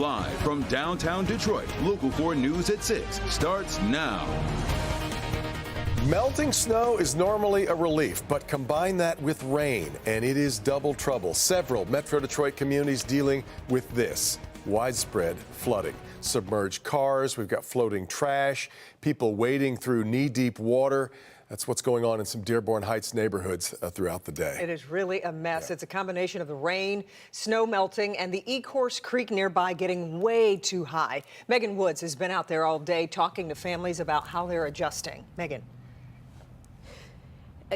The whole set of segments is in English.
Live from downtown Detroit, Local 4 News at 6 starts now. Melting snow is normally a relief, but combine that with rain, and it is double trouble. Several Metro Detroit communities dealing with this widespread flooding. Submerged cars, we've got floating trash, people wading through knee-deep water. That's what's going on in some Dearborn Heights neighborhoods throughout the day. It is really a mess. It's a combination of the rain, snow melting, and the Ecorse Creek nearby getting way too high. Megan Woods has been out there all day talking to families about how they're adjusting. Megan.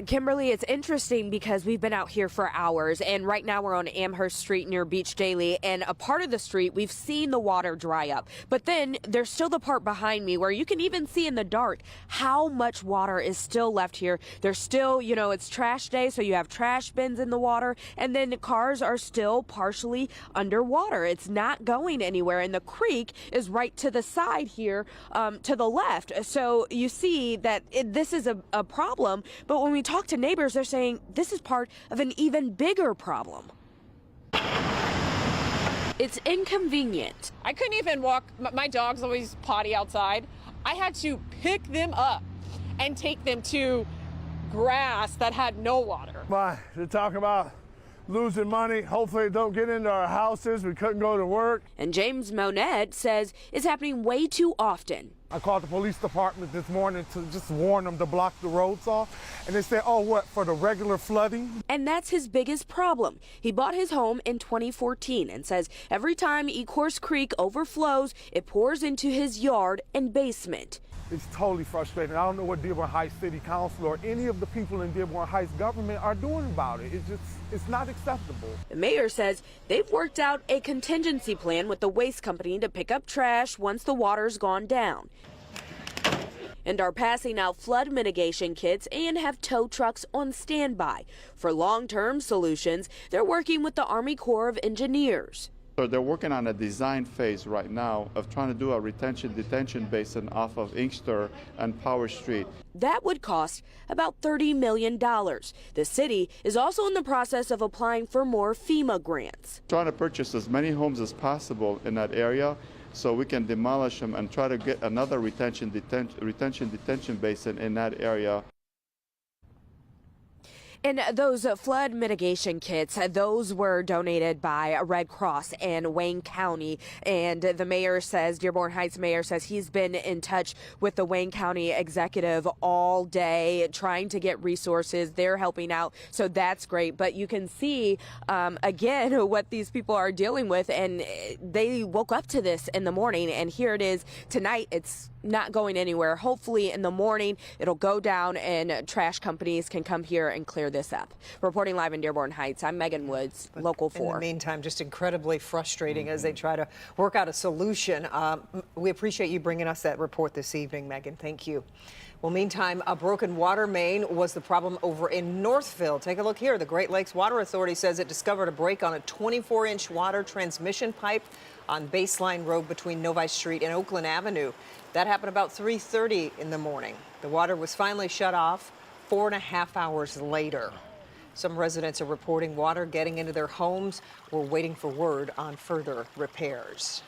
Kimberly, it's interesting because we've been out here for hours, and right now we're on Amherst Street near Beach Daily, and a part of the street we've seen the water dry up. But then there's still the part behind me where you can even see in the dark how much water is still left here. There's still, it's trash day, so you have trash bins in the water, and then the cars are still partially underwater. It's not going anywhere, and the creek is right to the side here, to the left. So you see that this is a problem, but when we talk to neighbors, they're saying this is part of an even bigger problem. It's inconvenient. I couldn't even walk. My dogs always potty outside. I had to pick them up and take them to grass that had no water. They're talking about losing money. Hopefully it don't get into our houses. We couldn't go to work. And James Monette says it's happening way too often. I called the police department this morning to just warn them to block the roads off. And they said, oh, what, for the regular flooding? And that's his biggest problem. He bought his home in 2014 and says every time Ecorse Creek overflows, it pours into his yard and basement. It's totally frustrating. I don't know what Dearborn Heights City Council or any of the people in Dearborn Heights government are doing about it. It's not acceptable. The mayor says they've worked out a contingency plan with the waste company to pick up trash once the water's gone down, and are passing out flood mitigation kits and have tow trucks on standby. For long-term solutions, they're working with the Army Corps of Engineers. So they're working on a design phase right now of trying to do a detention basin off of Inkster and Power Street. That would cost about $30 million. The city is also in the process of applying for more FEMA grants. Trying to purchase as many homes as possible in that area so we can demolish them and try to get another detention basin in that area. And those flood mitigation kits, those were donated by Red Cross and Wayne County. And the mayor says, Dearborn Heights mayor says he's been in touch with the Wayne County executive all day trying to get resources. They're helping out. So that's great. But you can see, again, what these people are dealing with. And they woke up to this in the morning. And here it is tonight. It's not going anywhere. Hopefully in the morning it'll go down and trash companies can come here and clear this up. Reporting live in Dearborn Heights, I'm Megan Woods, Local 4. In the meantime, just incredibly frustrating as they try to work out a solution. We appreciate you bringing us that report this evening, Megan. Thank you. Well, meantime, a broken water main was the problem over in Northville. Take a look here. The Great Lakes Water Authority says it discovered a break on a 24-inch water transmission pipe on Baseline Road between Novi Street and Oakland Avenue. That happened about 3:30 in the morning. The water was finally shut off 4.5 hours later. Some residents are reporting water getting into their homes. We're waiting for word on further repairs.